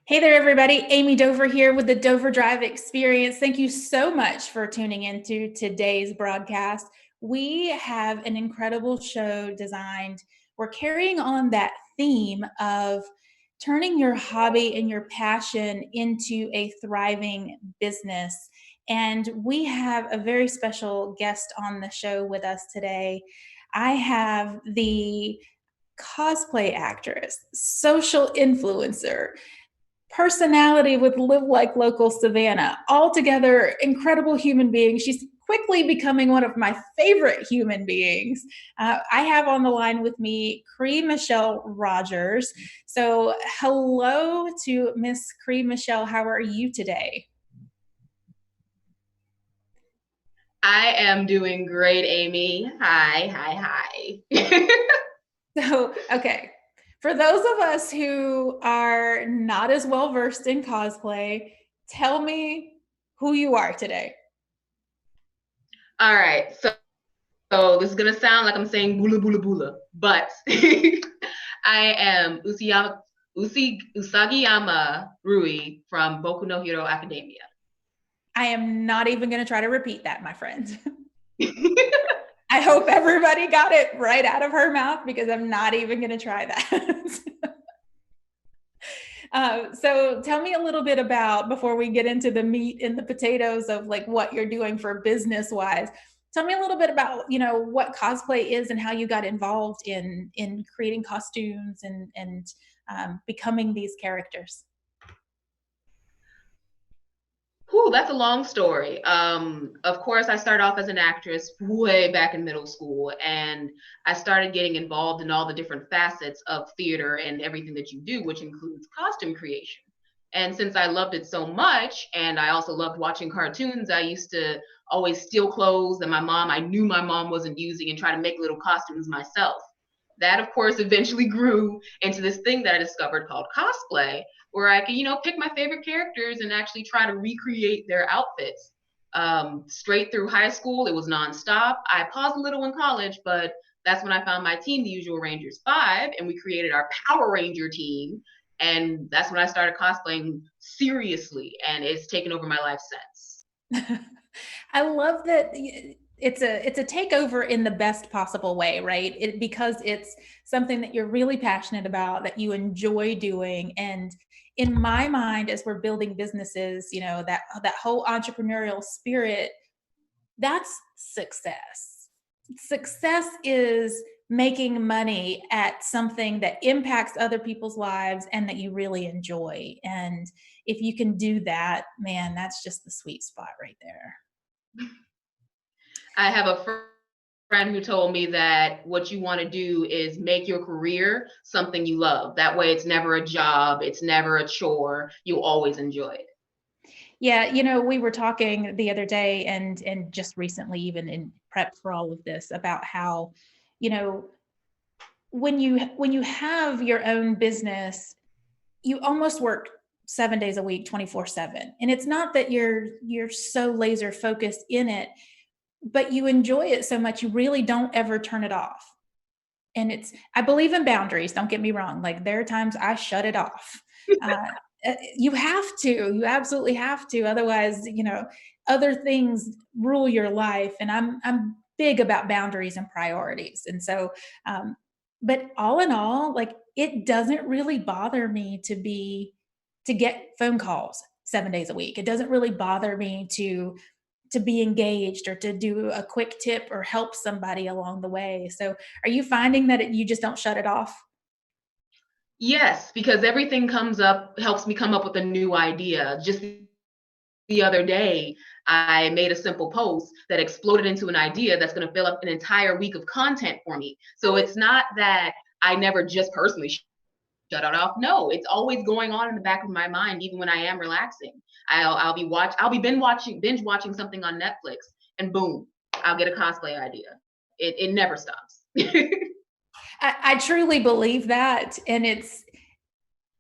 Hey there, everybody. Ammie Dover here with the DoverDrive Experience. Thank you so much for tuning into today's broadcast. We have an incredible show designed. We're carrying on that theme of turning your hobby and your passion into a thriving business. And we have a very special guest on the show with us today. I have the cosplay actress, social influencer, personality with Live Like Local Savannah. Altogether, incredible human being. She's quickly becoming one of my favorite human beings. I have on the line with me Cree Michelle Rogers. So, hello to Miss Cree Michelle. How are you today? I am doing great, Amy. Hi. So, okay. For those of us who are not as well versed in cosplay, tell me who you are today. All right. So this is gonna sound like I'm saying bula bula bula, but I am Usagiyama Rui from Boku no Hero Academia. I am not even going to try to repeat that, my friend. I hope everybody got it right out of her mouth because I'm not even going to try that. So tell me a little bit about, before we get into the meat and the potatoes of like what you're doing for business wise, tell me a little bit about, what cosplay is and how you got involved in creating costumes and becoming these characters. Whew, that's a long story. Of course, I started off as an actress way back in middle school, and I started getting involved in all the different facets of theater and everything that you do, which includes costume creation. And since I loved it so much, and I also loved watching cartoons, I used to always steal clothes that I knew my mom wasn't using, and try to make little costumes myself. That, of course, eventually grew into this thing that I discovered called cosplay, where I could, pick my favorite characters and actually try to recreate their outfits. Straight through high school, it was nonstop. I paused a little in college, but that's when I found my team, the Usual Rangers 5, and we created our Power Ranger team. And that's when I started cosplaying seriously, and it's taken over my life since. I love that it's a takeover in the best possible way, right? Because it's something that you're really passionate about, that you enjoy doing. And in my mind, as we're building businesses, that whole entrepreneurial spirit, that's success. Success is making money at something that impacts other people's lives and that you really enjoy. And if you can do that, man, that's just the sweet spot right there. I have a friend who told me that what you want to do is make your career something you love. That way, it's never a job, it's never a chore. You always enjoy it. Yeah, we were talking the other day and just recently, even in prep for all of this, about how, you know, when you have your own business, you almost work 7 days a week, 24/7. And it's not that you're so laser focused in it, but you enjoy it so much you really don't ever turn it off. And I believe in boundaries, don't get me wrong. Like, there are times I shut it off. Uh, you have to, you absolutely have to. Otherwise, other things rule your life. And I'm big about boundaries and priorities. And so, but all in all, like, it doesn't really bother me to get phone calls 7 days a week. It doesn't really bother me to be engaged or to do a quick tip or help somebody along the way. So, are you finding that you just don't shut it off? Yes, because everything comes up, helps me come up with a new idea. Just the other day, I made a simple post that exploded into an idea that's going to fill up an entire week of content for me. So it's not that I never just personally shut it off. No, it's always going on in the back of my mind, even when I am relaxing. I'll be binge watching something on Netflix, and boom, I'll get a cosplay idea. It never stops. I truly believe that. And it's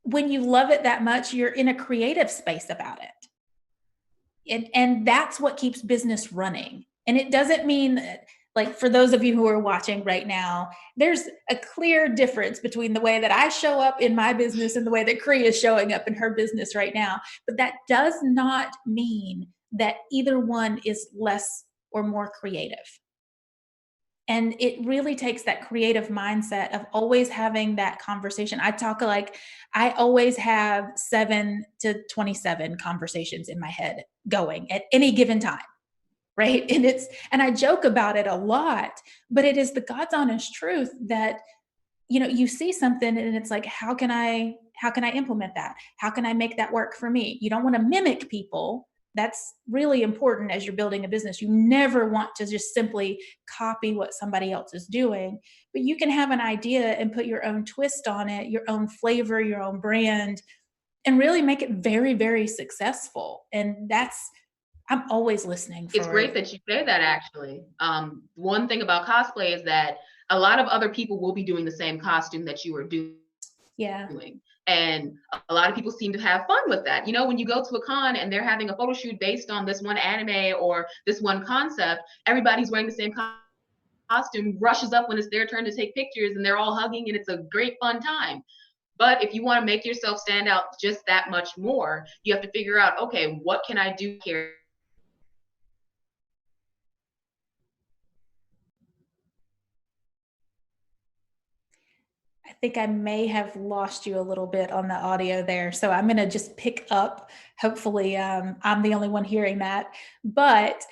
when you love it that much, you're in a creative space about it. And that's what keeps business running. And it doesn't mean that, like for those of you who are watching right now, there's a clear difference between the way that I show up in my business and the way that Cree is showing up in her business right now. But that does not mean that either one is less or more creative. And it really takes that creative mindset of always having that conversation. I always have 7 to 27 conversations in my head going at any given time, right? And I joke about it a lot, but it is the God's honest truth that, you see something and it's like, how can I implement that? How can I make that work for me? You don't want to mimic people. That's really important as you're building a business. You never want to just simply copy what somebody else is doing, but you can have an idea and put your own twist on it, your own flavor, your own brand, and really make it very, very successful. And I'm always listening It's for. great that you say that, actually. One thing about cosplay is that a lot of other people will be doing the same costume that you are doing. Yeah. And a lot of people seem to have fun with that. You know, when you go to a con and they're having a photo shoot based on this one anime or this one concept, everybody's wearing the same costume, rushes up when it's their turn to take pictures, and they're all hugging, and it's a great fun time. But if you want to make yourself stand out just that much more, you have to figure out, okay, what can I do here? I think I may have lost you a little bit on the audio there. So I'm going to just pick up. Hopefully, I'm the only one hearing that. But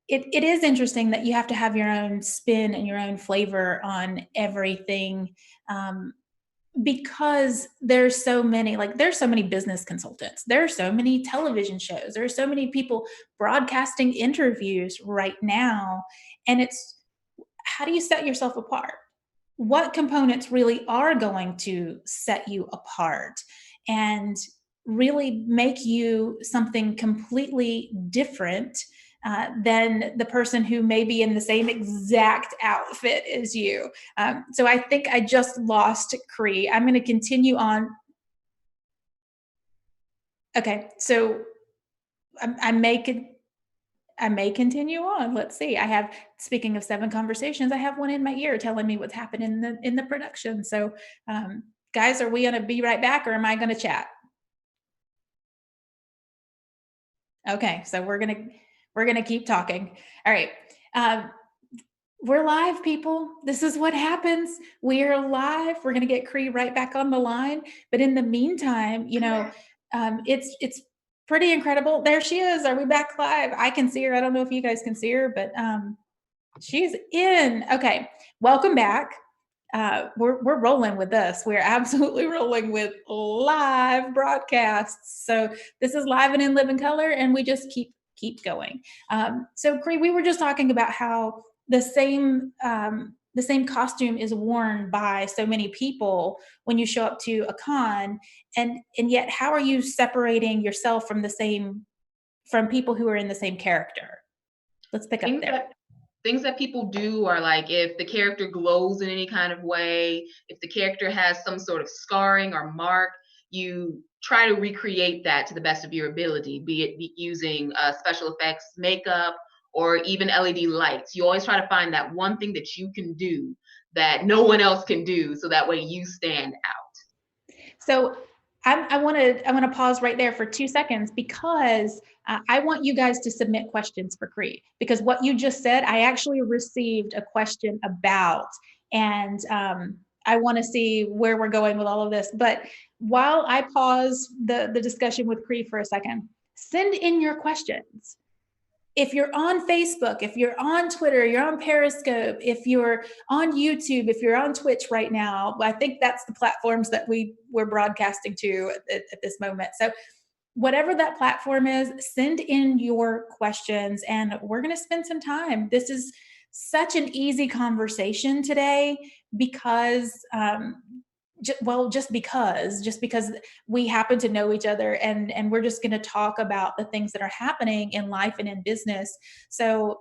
it is interesting that you have to have your own spin and your own flavor on everything. Because there's so many business consultants, there are so many television shows, there are so many people broadcasting interviews right now. And it's, how do you set yourself apart? What components really are going to set you apart and really make you something completely different than the person who may be in the same exact outfit as you. So I think I just lost Cree. I'm going to continue on. Okay, so I, I may I may continue on. Let's see. Speaking of 7 conversations, I have one in my ear telling me what's happened in the production. So, guys, are we going to be right back, or am I going to chat? Okay, so we're gonna keep talking. All right. Um, we're live, people. This is what happens. We are live. We're gonna get Cree right back on the line. But in the meantime, it's pretty incredible. There she is. Are we back live? I can see her. I don't know if you guys can see her, but she's in. Okay, welcome back. We're rolling with this. We're absolutely rolling with live broadcasts. So this is live and in living color, and we just keep going. So Cree, we were just talking about how the same costume is worn by so many people when you show up to a con, and yet how are you separating yourself from people who are in the same character? Let's pick up Things there. that things that people do are like, if the character glows in any kind of way, if the character has some sort of scarring or mark, you try to recreate that to the best of your ability, be it using special effects, makeup, or even LED lights. You always try to find that one thing that you can do that no one else can do, so that way you stand out. So I want to pause right there for 2 seconds because I want you guys to submit questions for Cree, because what you just said, I actually received a question about, and I want to see where we're going with all of this. But while I pause the discussion with Cree for a second, send in your questions. If you're on Facebook, if you're on Twitter, you're on Periscope, if you're on YouTube, if you're on Twitch right now, I think that's the platforms that we're broadcasting to at this moment. So whatever that platform is, send in your questions and we're going to spend some time. This is such an easy conversation today because just because we happen to know each other, and we're just going to talk about the things that are happening in life and in business. So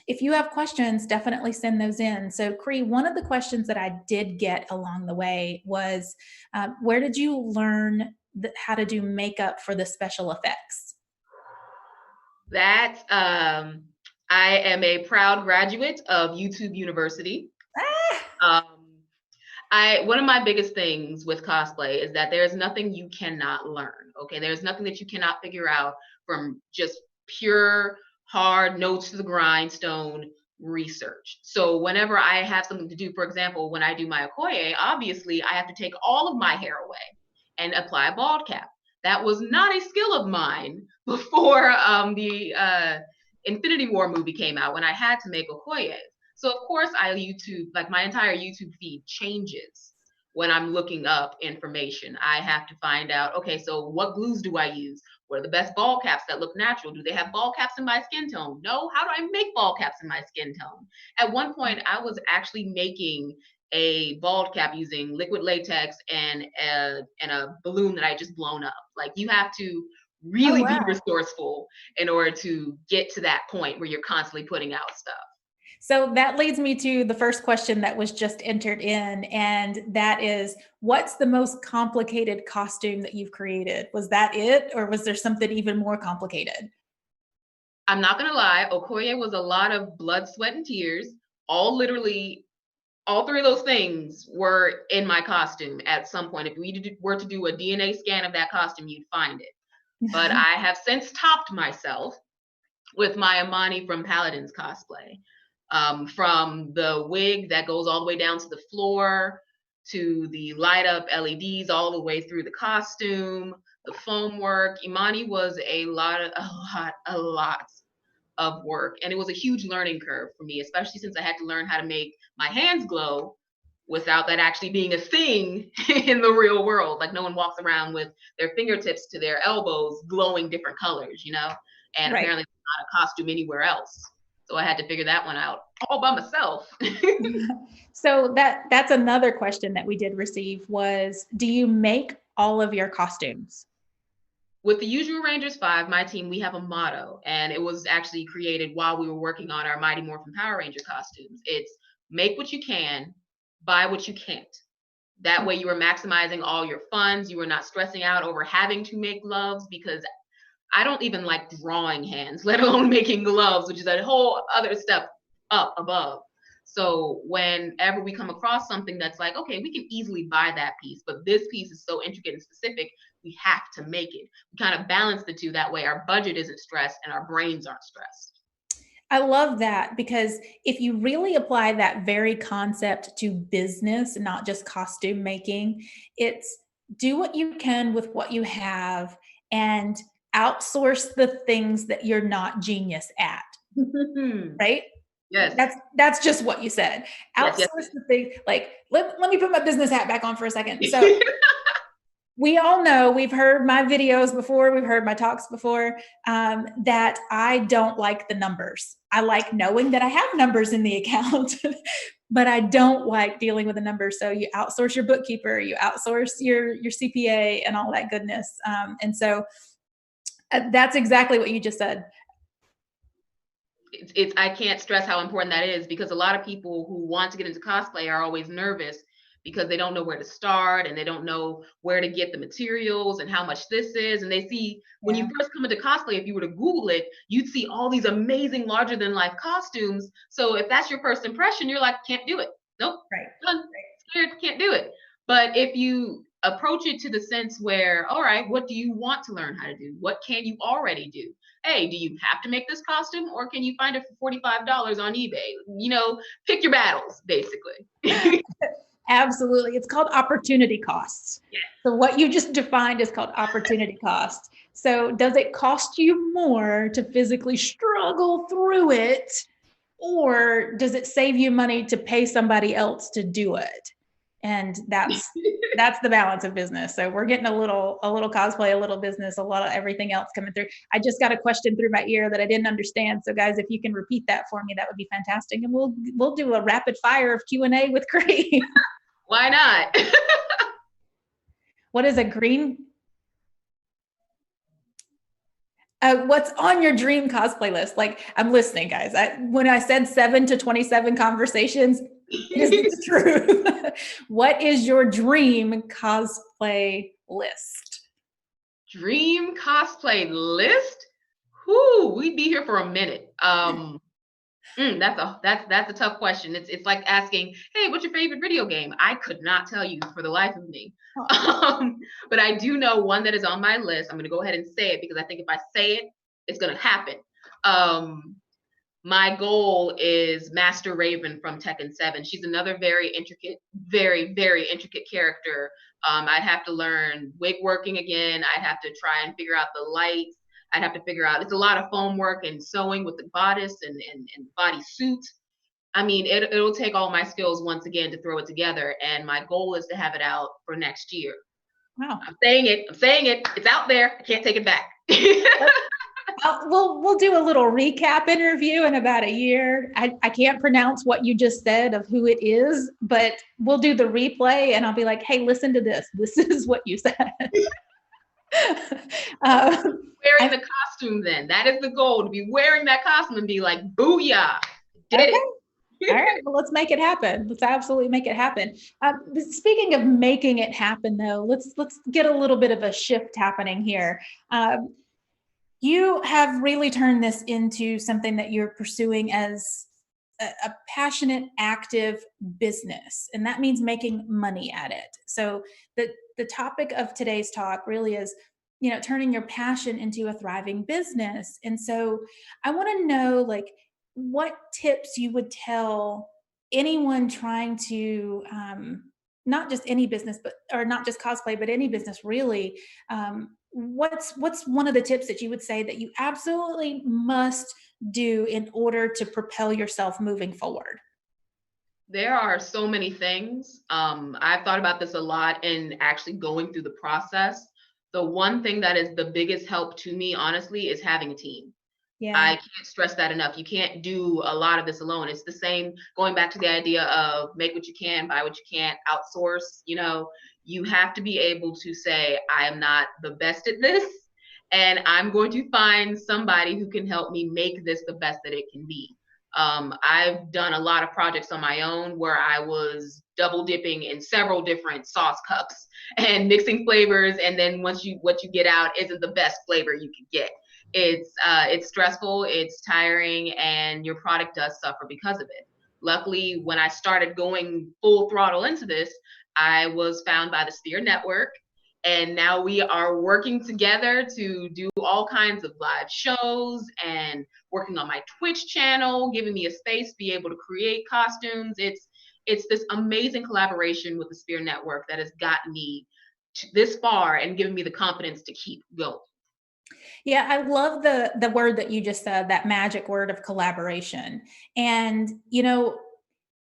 if you have questions, definitely send those in. So Cree, one of the questions that I did get along the way was, where did you learn how to do makeup for the special effects? That I am a proud graduate of YouTube University. Ah, Um, one of my biggest things with cosplay is that there's nothing you cannot learn. Okay, there's nothing that you cannot figure out from just pure hard notes to the grindstone research. So whenever I have something to do, for example, when I do my okoye, obviously I have to take all of my hair away and apply a bald cap. That was not a skill of mine before the Infinity War movie came out, when I had to make okoye. So of course I YouTube, like my entire YouTube feed changes when I'm looking up information. I have to find out, okay, so what glues do I use? What are the best ball caps that look natural? Do they have ball caps in my skin tone? No. How do I make ball caps in my skin tone? At one point, I was actually making a bald cap using liquid latex and a balloon that I just blown up. Like, you have to oh, really be wow. resourceful in order to get to that point where you're constantly putting out stuff. So that leads me to the first question that was just entered in, and that is, what's the most complicated costume that you've created? Was that it, or was there something even more complicated? I'm not gonna lie, Okoye was a lot of blood, sweat, and tears. All literally, all three of those things were in my costume at some point. If we were to do a DNA scan of that costume, you'd find it. But I have since topped myself with my Amani from Paladin's cosplay. From the wig that goes all the way down to the floor, to the light up LEDs all the way through the costume, the foam work. Imani was a lot of work. And it was a huge learning curve for me, especially since I had to learn how to make my hands glow without that actually being a thing in the real world. Like, no one walks around with their fingertips to their elbows glowing different colors, you know? And Right. apparently not a costume anywhere else. So I had to figure that one out all by myself. So that's another question that we did receive was, do you make all of your costumes? With the Usual Rangers 5, my team, we have a motto, and it was actually created while we were working on our Mighty Morphin Power Ranger costumes. It's make what you can, buy what you can't. That way you are maximizing all your funds. You are not stressing out over having to make gloves, because I don't even like drawing hands, let alone making gloves, which is a whole other step up above. So whenever we come across something that's like, okay, we can easily buy that piece, but this piece is so intricate and specific, we have to make it. We kind of balance the two. That way our budget isn't stressed and our brains aren't stressed. I love that, because if you really apply that very concept to business, not just costume making, it's do what you can with what you have and outsource the things that you're not genius at, right? Yes, That's just what you said. yes, yes, Outsource the thing. Like, let me put my business hat back on for a second. So we all know, we've heard my videos before, we've heard my talks before, that I don't like the numbers. I like knowing that I have numbers in the account, but I don't like dealing with the numbers. So you outsource your bookkeeper, you outsource your CPA, and all that goodness. And so that's exactly what you just said. it's I can't stress how important that is, because a lot of people who want to get into cosplay are always nervous because they don't know where to start and they don't know where to get the materials and how much this is. And they see, when you Yeah. first come into cosplay, if you were to Google it, you'd see all these amazing larger than life costumes. So if that's your first impression, you're like, can't do it. Nope, Right. done, scared, can't do it. But if you approach it to the sense where, all right, what do you want to learn how to do? What can you already do? Hey, do you have to make this costume, or can you find it for $45 on eBay? You know, pick your battles, basically. Absolutely. It's called opportunity costs. So what you just defined is called opportunity costs. So does it cost you more to physically struggle through it, or does it save you money to pay somebody else to do it? And that's the balance of business. So we're getting a little cosplay, a little business, a lot of everything else coming through. I just got a question through my ear that I didn't understand. So guys, if you can repeat that for me, that would be fantastic. And we'll do a rapid fire of Q&A with Cree. Why not? What is a green? What's on your dream cosplay list? Like, I'm listening, guys. When I said 7 to 27 conversations, it is the truth. What is your dream cosplay list? Dream cosplay list? Whoo, we'd be here for a minute. That's a tough question. It's like asking, hey, what's your favorite video game? I could not tell you for the life of me. Oh, But I do know one that is on my list. I'm going to go ahead and say it because I think if I say it, it's going to happen. Um, my goal is Master Raven from Tekken 7. She's another very intricate, very, very intricate character. I'd have to learn wig working again. I'd have to try and figure out the lights. I'd have to figure out, it's a lot of foam work and sewing with the bodice and body suit. I mean, it'll take all my skills once again to throw it together. And my goal is to have it out for next year. wow. I'm saying it. I'm saying it. It's out there. I can't take it back. We'll do a little recap interview in about a year. I can't pronounce what you just said of who it is, but we'll do the replay and I'll be like, hey, listen to this. This is what you said. Wearing the costume then. That is the goal, to be wearing that costume and be like, booyah, did okay. it. All right, well, let's make it happen. Let's absolutely make it happen. Speaking of making it happen, though, let's get a little bit of a shift happening here. You have really turned this into something that you're pursuing as a passionate, active business, and that means making money at it. So the topic of today's talk really is, turning your passion into a thriving business. And so I want to know, like, what tips you would tell anyone trying to not just any business, but or not just cosplay, but any business really. What's one of the tips that you would say that you absolutely must do in order to propel yourself moving forward? There are so many things. I've thought about this a lot in actually going through the process. The one thing that is the biggest help to me, honestly, is having a team. Yeah. I can't stress that enough. You can't do a lot of this alone. It's the same, going back to the idea of make what you can, buy what you can't, outsource. You have to be able to say, I am not the best at this, and I'm going to find somebody who can help me make this the best that it can be. I've done a lot of projects on my own where I was double dipping in several different sauce cups and mixing flavors, and then what you get out isn't the best flavor you can get. It's stressful, it's tiring, and your product does suffer because of it. Luckily, when I started going full throttle into this, I was found by the Sphere Network, and now we are working together to do all kinds of live shows and working on my Twitch channel, giving me a space to be able to create costumes. It's this amazing collaboration with the Sphere Network that has gotten me this far and given me the confidence to keep going. Yeah, I love the word that you just said, that magic word of collaboration. And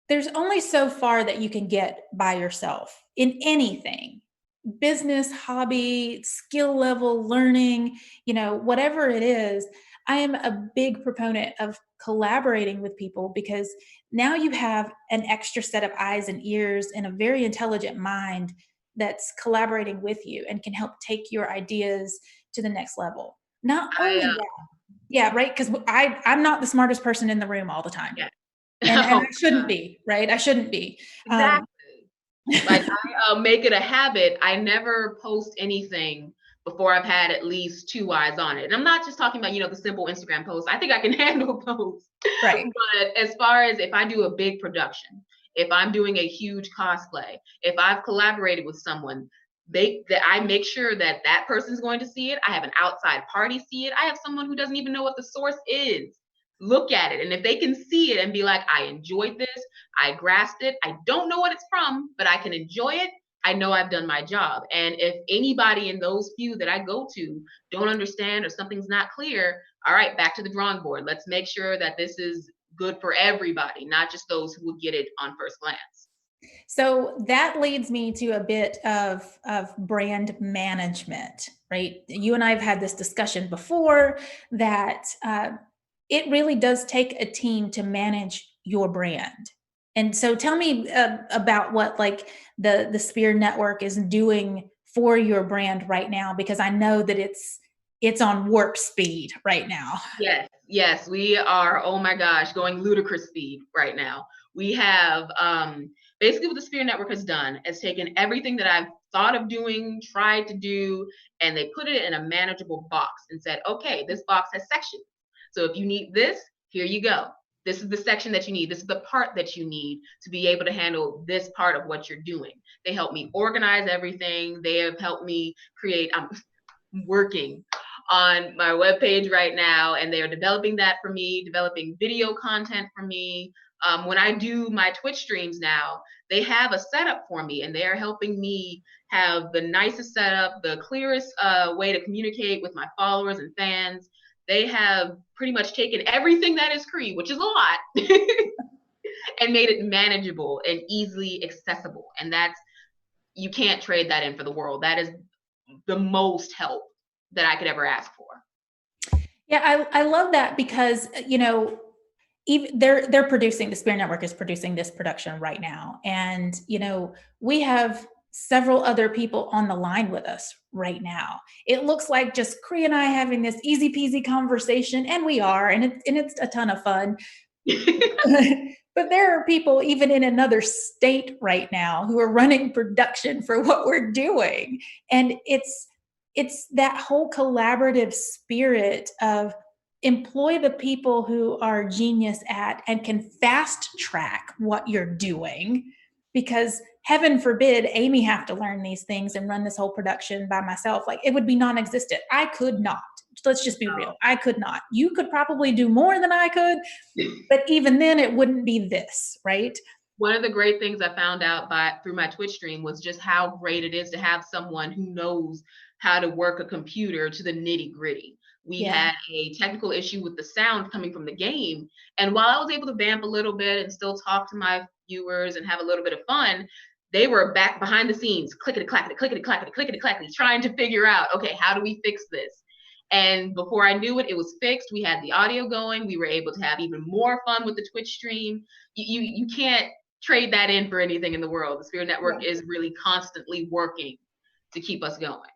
there's only so far that you can get by yourself in anything. Business, hobby, skill level, learning, whatever it is. I am a big proponent of collaborating with people because now you have an extra set of eyes and ears and a very intelligent mind that's collaborating with you and can help take your ideas to the next level. Not only I that, yeah, right. Because I'm not the smartest person in the room all the time, Yeah. and Oh, I shouldn't be, right? I shouldn't be. exactly. Like I make it a habit. I never post anything before I've had at least two eyes on it. And I'm not just talking about, the simple Instagram posts. I think I can handle those. Right. But as far as if I do a big production, if I'm doing a huge cosplay, if I've collaborated with someone, I make sure that that person's going to see it. I have an outside party see it. I have someone who doesn't even know what the source is look at it. And if they can see it and be like, I enjoyed this, I grasped it, I don't know what it's from, but I can enjoy it, I know I've done my job. And if anybody in those few that I go to don't understand or something's not clear, all right, back to the drawing board. Let's make sure that this is good for everybody, not just those who will get it on first glance. So that leads me to a bit of brand management, right? You and I have had this discussion before that it really does take a team to manage your brand. And so tell me about what like the Spear Network is doing for your brand right now, because I know that it's on warp speed right now. Yes, we are, oh my gosh, going ludicrous speed right now. We have basically what the Sphere Network has done is taken everything that I've thought of doing, tried to do, and they put it in a manageable box and said, okay, this box has sections. So if you need this, here you go. This is the section that you need. This is the part that you need to be able to handle this part of what you're doing. They help me organize everything. They have helped me create, I'm working on my webpage right now, and they are developing that for me, developing video content for me. When I do my Twitch streams now, they have a setup for me, and they are helping me have the nicest setup, the clearest way to communicate with my followers and fans. They have pretty much taken everything that is Cree, which is a lot, and made it manageable and easily accessible. And that's, you can't trade that in for the world. That is the most help that I could ever ask for. Yeah, I love that because, you know, even they're producing, the Spirit Network is producing this production right now. And, you know, we have several other people on the line with us right now. It looks like just Cree and I having this easy peasy conversation, and we are, and it's a ton of fun. But there are people even in another state right now who are running production for what we're doing. And it's that whole collaborative spirit of employ the people who are genius at and can fast track what you're doing, because heaven forbid Ammie have to learn these things and run this whole production by myself. Like, it would be non-existent. I could not. Let's just be real. I could not. You could probably do more than I could, but even then it wouldn't be this, right? One of the great things I found out through my Twitch stream was just how great it is to have someone who knows how to work a computer to the nitty gritty. We had a technical issue with the sound coming from the game. And while I was able to vamp a little bit and still talk to my viewers and have a little bit of fun, they were back behind the scenes, clickety clackety, clickety clackety, clickety clackety, trying to figure out, okay, how do we fix this? And before I knew it, it was fixed. We had the audio going. We were able to have even more fun with the Twitch stream. You can't trade that in for anything in the world. The Spirit Network is really constantly working to keep us going.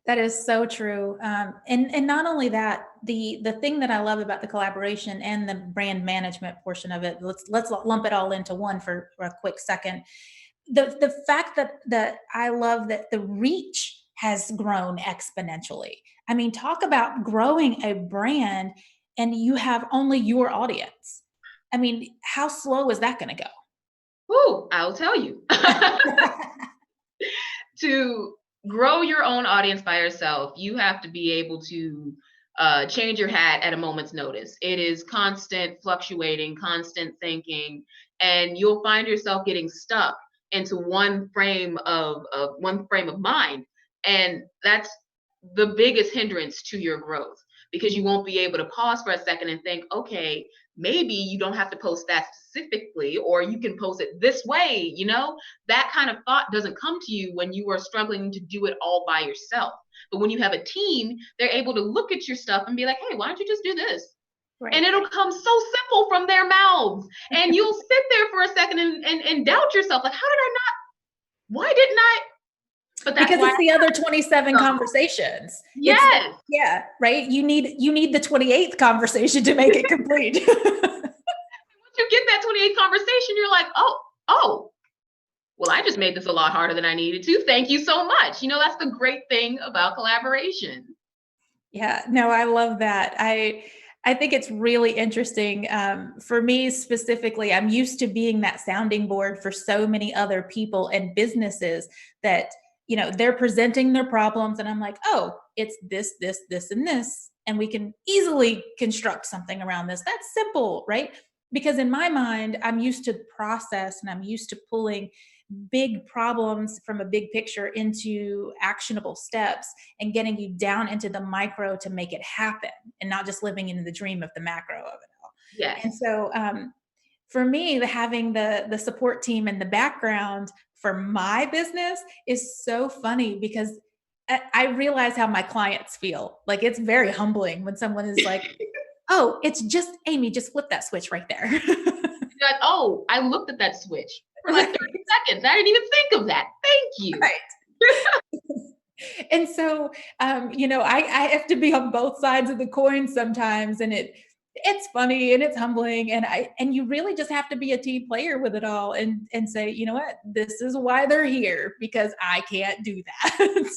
That is so true. And not only that, the thing that I love about the collaboration and the brand management portion of it, let's lump it all into one for a quick second. The fact that I love that the reach has grown exponentially. I mean, talk about growing a brand and you have only your audience. I mean, how slow is that going to go? Ooh, I'll tell you. To grow your own audience by yourself, you have to be able to change your hat at a moment's notice. It is constant fluctuating, constant thinking, and you'll find yourself getting stuck into one frame of mind. And that's the biggest hindrance to your growth, because you won't be able to pause for a second and think, okay, maybe you don't have to post that specifically, or you can post it this way. You know, that kind of thought doesn't come to you when you are struggling to do it all by yourself. But when you have a team, they're able to look at your stuff and be like, hey, why don't you just do this? Right. And it'll come so simple from their mouths. And you'll sit there for a second and doubt yourself, like, how did I not? Why didn't I? But that's because it's the other 27 conversations. Yes. Yeah. Right. You need the 28th conversation to make it complete. Once you get that 28th conversation, you're like, oh, well, I just made this a lot harder than I needed to. Thank you so much. You know, that's the great thing about collaboration. Yeah, no, I love that. I think it's really interesting. For me specifically, I'm used to being that sounding board for so many other people and businesses that, you know, they're presenting their problems and I'm like, oh, it's this, this, this, and this. And we can easily construct something around this. That's simple, right? Because in my mind, I'm used to process and I'm used to pulling big problems from a big picture into actionable steps and getting you down into the micro to make it happen and not just living in the dream of the macro of it all. Yes. And so for me, having the support team in the background for my business is so funny because I realize how my clients feel. Like, it's very humbling when someone is like, oh, it's just Ammie, just flip that switch right there. Like, oh, I looked at that switch for like 30 seconds. I didn't even think of that. Thank you. Right. And so, you know, I have to be on both sides of the coin sometimes, and it's funny and it's humbling, and you really just have to be a team player with it all and say, you know what, this is why they're here, because I can't do that.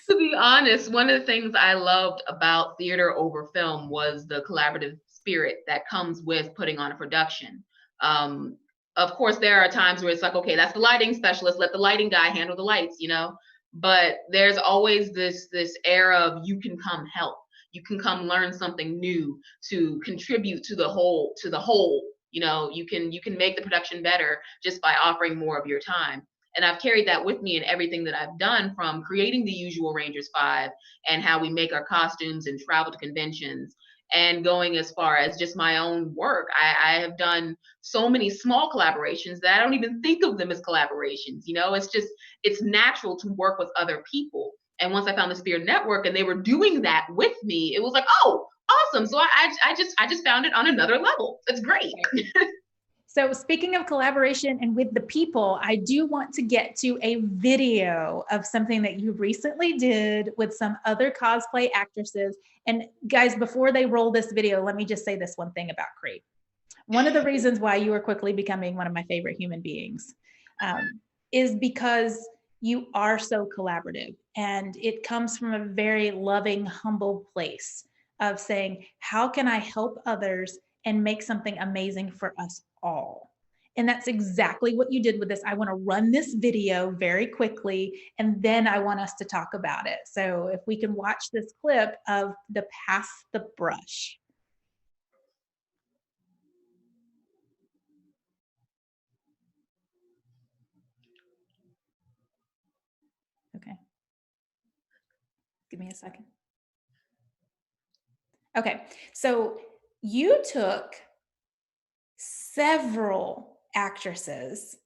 To be honest, one of the things I loved about theater over film was the collaborative spirit that comes with putting on a production. Um, of course, there are times where it's like, okay, that's the lighting specialist, let the lighting guy handle the lights, you know. But there's always this era of you can come help, you can come learn something new to contribute to the whole. You know, you can make the production better just by offering more of your time. And I've carried that with me in everything that I've done, from creating the usual Rangers 5 and how we make our costumes and travel to conventions, and going as far as just my own work. I have done so many small collaborations that I don't even think of them as collaborations. You know, it's natural to work with other people. And once I found the Spear Network and they were doing that with me, it was like, oh, awesome. So I just found it on another level. It's great. So speaking of collaboration and with the people, I do want to get to a video of something that you recently did with some other cosplay actresses. And guys, before they roll this video, let me just say this one thing about Cree. One of the reasons why you are quickly becoming one of my favorite human beings is because you are so collaborative, and it comes from a very loving, humble place of saying, how can I help others and make something amazing for us all? And that's exactly what you did with this. I want to run this video very quickly, and then I want us to talk about it. So if we can watch this clip of the Pass the Brush. Okay. Give me a second. Okay. So you took several actresses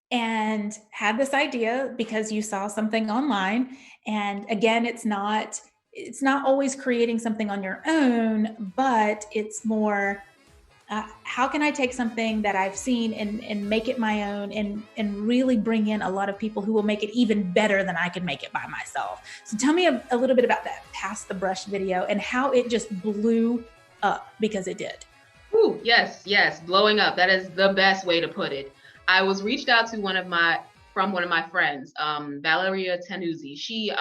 and had this idea because you saw something online. And again, it's not always creating something on your own, but it's more how can I take something that I've seen and make it my own, and really bring in a lot of people who will make it even better than I could make it by myself. So tell me a little bit about that Pass the Brush video and how it just blew up, because it did. Ooh, yes, yes, blowing up. That is the best way to put it. I was reached out to from one of my friends, Valeria Tenuzzi. She,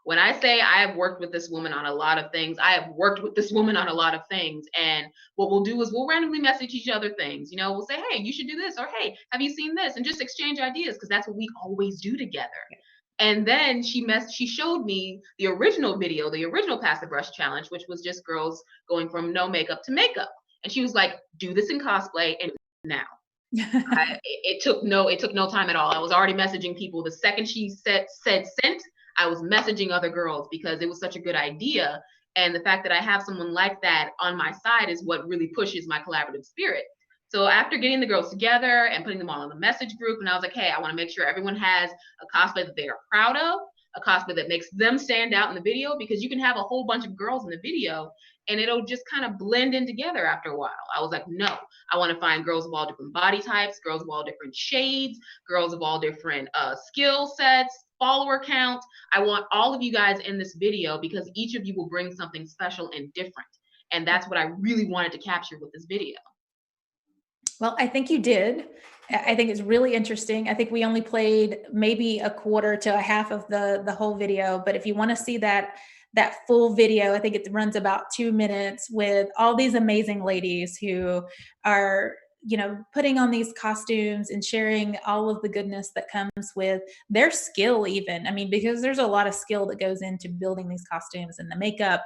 when I say I have worked with this woman on a lot of things, I have worked with this woman on a lot of things. And what we'll do is we'll randomly message each other things. You know, we'll say, hey, you should do this, or hey, have you seen this? And just exchange ideas, because that's what we always do together. And then she showed me the original video, the original Pass the Brush challenge, which was just girls going from no makeup to makeup. And she was like, do this in cosplay and now. It took no time at all. I was already messaging people. The second she said sent, I was messaging other girls because it was such a good idea. And the fact that I have someone like that on my side is what really pushes my collaborative spirit. So after getting the girls together and putting them all in the message group, and I was like, hey, I want to make sure everyone has a cosplay that they are proud of, a cosplay that makes them stand out in the video, because you can have a whole bunch of girls in the video and it'll just kind of blend in together after a while. I was like, no, I want to find girls of all different body types, girls of all different shades, girls of all different skill sets, follower counts. I want all of you guys in this video because each of you will bring something special and different. And that's what I really wanted to capture with this video. Well, I think you did. I think it's really interesting. I think we only played maybe a quarter to a half of the whole video, but if you want to see that full video, I think it runs about 2 minutes with all these amazing ladies who are, you know, putting on these costumes and sharing all of the goodness that comes with their skill even. I mean, because there's a lot of skill that goes into building these costumes and the makeup.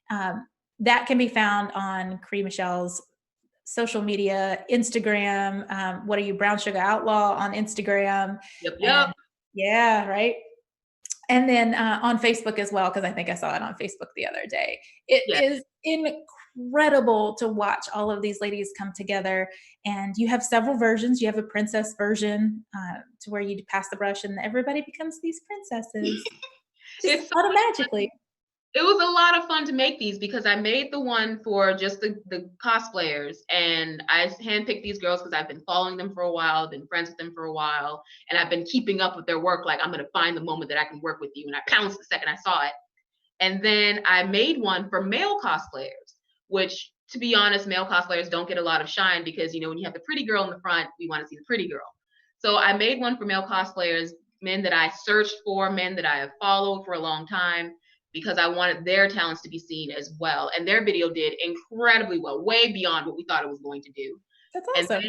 That can be found on Cree Michelle's social media, Instagram. What are you, Brown Sugar Outlaw on Instagram? Yep. And yeah, right. And then on Facebook as well, because I think I saw it on Facebook the other day. It is incredible to watch all of these ladies come together. And you have several versions. You have a princess version to where you pass the brush and everybody becomes these princesses. Just automatically. It was a lot of fun to make these because I made the one for just the cosplayers, and I handpicked these girls because I've been following them for a while, been friends with them for a while, and I've been keeping up with their work. Like, I'm going to find the moment that I can work with you. And I pounced the second I saw it. And then I made one for male cosplayers, which, to be honest, male cosplayers don't get a lot of shine because, you know, when you have the pretty girl in the front, we want to see the pretty girl. So I made one for male cosplayers, men that I searched for, men that I have followed for a long time. because I wanted their talents to be seen as well. And their video did incredibly well, way beyond what we thought it was going to do. That's And awesome.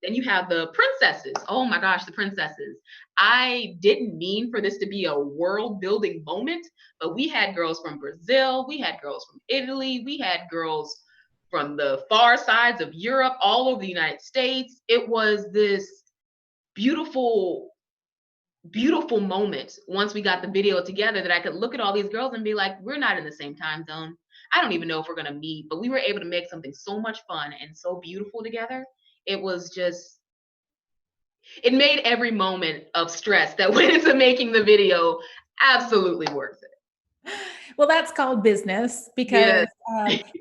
then you have the princesses. Oh my gosh, the princesses. I didn't mean for this to be a world building moment, but we had girls from Brazil, we had girls from Italy, we had girls from the far sides of Europe, all over the United States. It was this beautiful, beautiful moment once we got the video together that I could look at all these girls and be like, we're not in the same time zone. I don't even know if we're going to meet, but we were able to make something so much fun and so beautiful together. It was just, it made every moment of stress that went into making the video absolutely worth it. Well, that's called business Yeah. because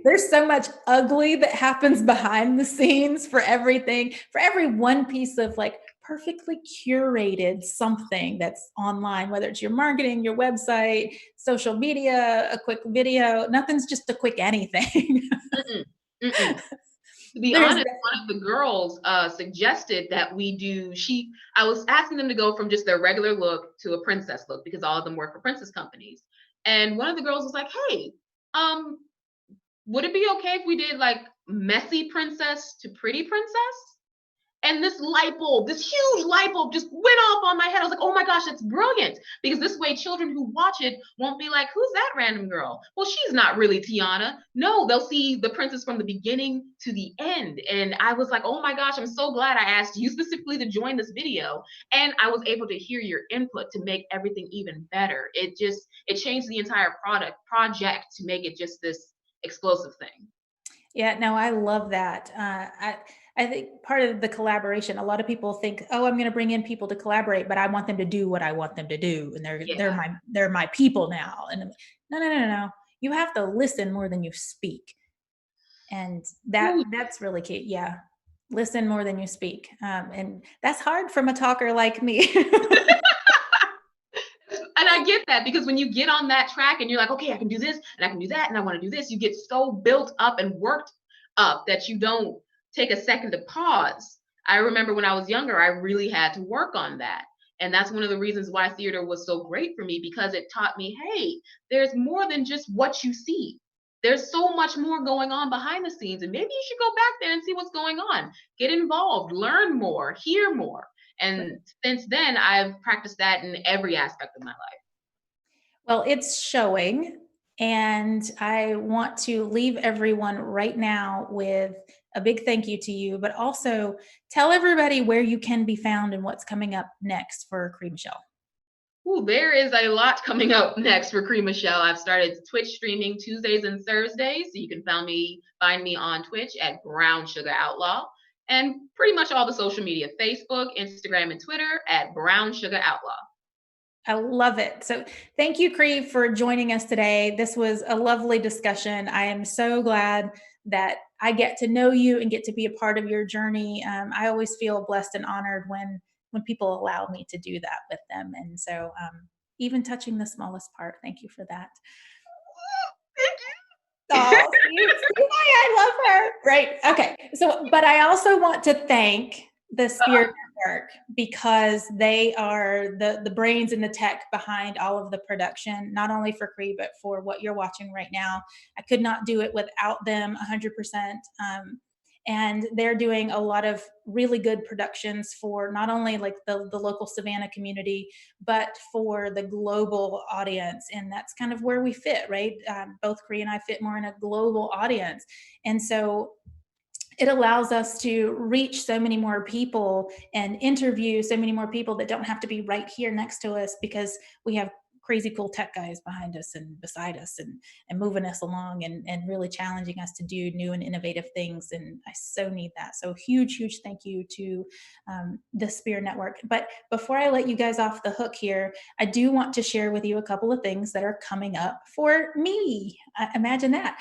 there's so much ugly that happens behind the scenes for everything, for every one piece of like perfectly curated something that's online, whether it's your marketing, your website, social media, a quick video. Nothing's just a quick anything. Mm-mm, mm-mm. To be There's honest, one of the girls suggested that we do, I was asking them to go from just their regular look to a princess look because all of them work for princess companies. And one of the girls was like, hey, um, would it be okay if we did like messy princess to pretty princess? And this light bulb, this huge light bulb just went off on my head. I was like, oh my gosh, that's brilliant. Because this way children who watch it won't be like, who's that random girl? Well, she's not really Tiana. No, they'll see the princess from the beginning to the end. And I was like, oh my gosh, I'm so glad I asked you specifically to join this video. And I was able to hear your input to make everything even better. It changed the entire project to make it just this explosive thing. Yeah, no, I love that. I think part of the collaboration, a lot of people think, oh, I'm going to bring in people to collaborate, but I want them to do what I want them to do, and Yeah. they're my people now. And no. You have to listen more than you speak, and Ooh. that's really key. Yeah, listen more than you speak, and that's hard from a talker like me. And I get that because when you get on that track and you're like, okay, I can do this and I can do that and I want to do this, you get so built up and worked up that you don't take a second to pause. I remember when I was younger, I really had to work on that. And that's one of the reasons why theater was so great for me because it taught me, hey, there's more than just what you see. There's so much more going on behind the scenes. And maybe you should go back there and see what's going on. Get involved, learn more, hear more. And since then, I've practiced that in every aspect of my life. Well, it's showing. And I want to leave everyone right now with a big thank you to you, but also tell everybody where you can be found and what's coming up next for Cree Michelle. Ooh, there is a lot coming up next for Cree Michelle. I've started Twitch streaming Tuesdays and Thursdays, so you can find me on Twitch at Brown Sugar Outlaw, and pretty much all the social media: Facebook, Instagram, and Twitter at Brown Sugar Outlaw. I love it. So thank you, Cree, for joining us today. This was a lovely discussion. I am so glad that I get to know you and get to be a part of your journey. I always feel blessed and honored when people allow me to do that with them. And so even touching the smallest part, thank you for that. Thank Oh, you. see why I love her. Right. Okay. So, but I also want to thank the Spirit Network because they are the brains and the tech behind all of the production, not only for Cree, but for what you're watching right now. I could not do it without them 100%. And they're doing a lot of really good productions for not only like the local Savannah community, but for the global audience. And that's kind of where we fit, right? Both Cree and I fit more in a global audience. And so it allows us to reach so many more people and interview so many more people that don't have to be right here next to us because we have crazy cool tech guys behind us and beside us and moving us along and really challenging us to do new and innovative things. And I so need that. So huge thank you to the Spear Network. But before I let you guys off the hook here, I do want to share with you a couple of things that are coming up for me. Imagine that.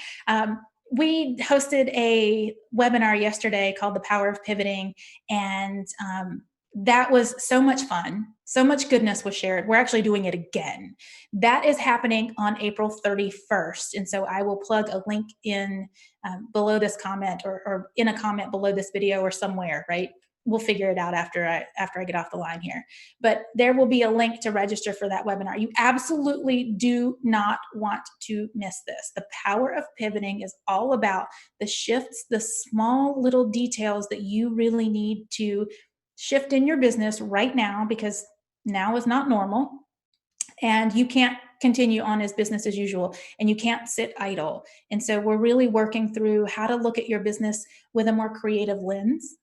We hosted a webinar yesterday called The Power of Pivoting, and that was so much fun. So much goodness was shared. We're actually doing it again. That is happening on April 31st. And so I will plug a link in below this comment or in a comment below this video or somewhere, right? we'll figure it out after I get off the line here. But there will be a link to register for that webinar. You absolutely do not want to miss this. The power of pivoting is all about the shifts, the small little details that you really need to shift in your business right now, because now is not normal, and you can't continue on as business as usual, and you can't sit idle. And so we're really working through how to look at your business with a more creative lens.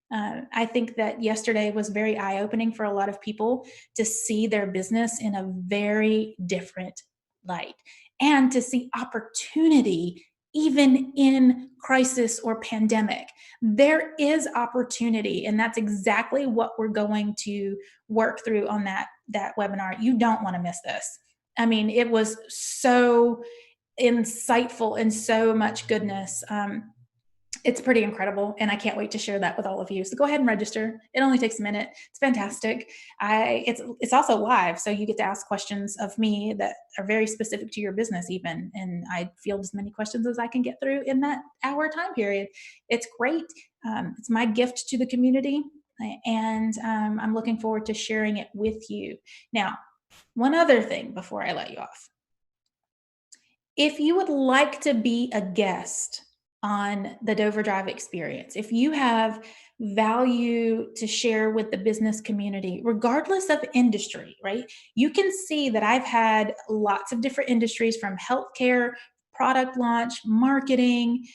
I think that yesterday was very eye opening for a lot of people to see their business in a very different light, and to see opportunity even in crisis or pandemic. There is opportunity, and that's exactly what we're going to work through on that webinar. You don't want to miss this. I mean, it was so insightful and so much goodness. It's pretty incredible, and I can't wait to share that with all of you. So go ahead and register. It only takes a minute. It's fantastic. It's also live, so you get to ask questions of me that are very specific to your business even, and I field as many questions as I can get through in that hour time period. It's great. It's my gift to the community, and I'm looking forward to sharing it with you. Now, one other thing before I let you off. If you would like to be a guest on the DoverDrive Experience, if you have value to share with the business community, regardless of industry, right? You can see that I've had lots of different industries, from healthcare, product launch, marketing,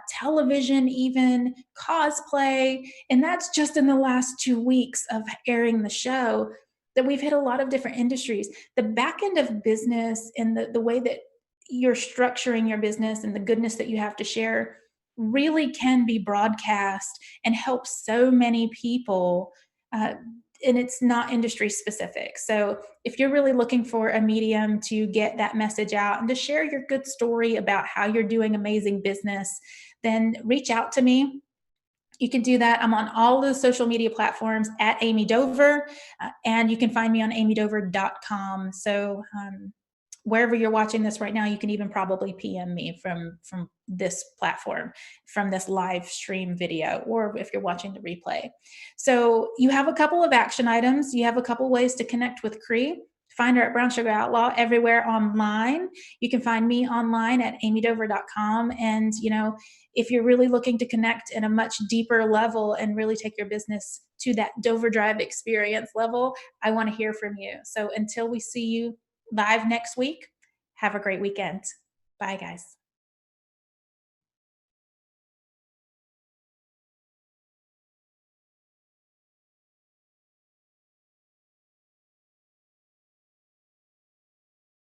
television, even cosplay. And that's just in the last 2 weeks of airing the show, that we've hit a lot of different industries. The back end of business and the way that you're structuring your business and the goodness that you have to share really can be broadcast and help so many people. And it's not industry specific. So if you're really looking for a medium to get that message out and to share your good story about how you're doing amazing business, then reach out to me. You can do that. I'm on all the social media platforms at Ammie Dover, and you can find me on ammiedover.com. So wherever you're watching this right now, you can even probably PM me from this platform, from this live stream video, or if you're watching the replay. So you have a couple of action items. You have a couple ways to connect with Cree. Find her at Brown Sugar Outlaw everywhere online. You can find me online at ammiedover.com. And, if you're really looking to connect in a much deeper level and really take your business to that DoverDrive experience level, I want to hear from you. So until we see you live next week, have a great weekend. Bye, guys.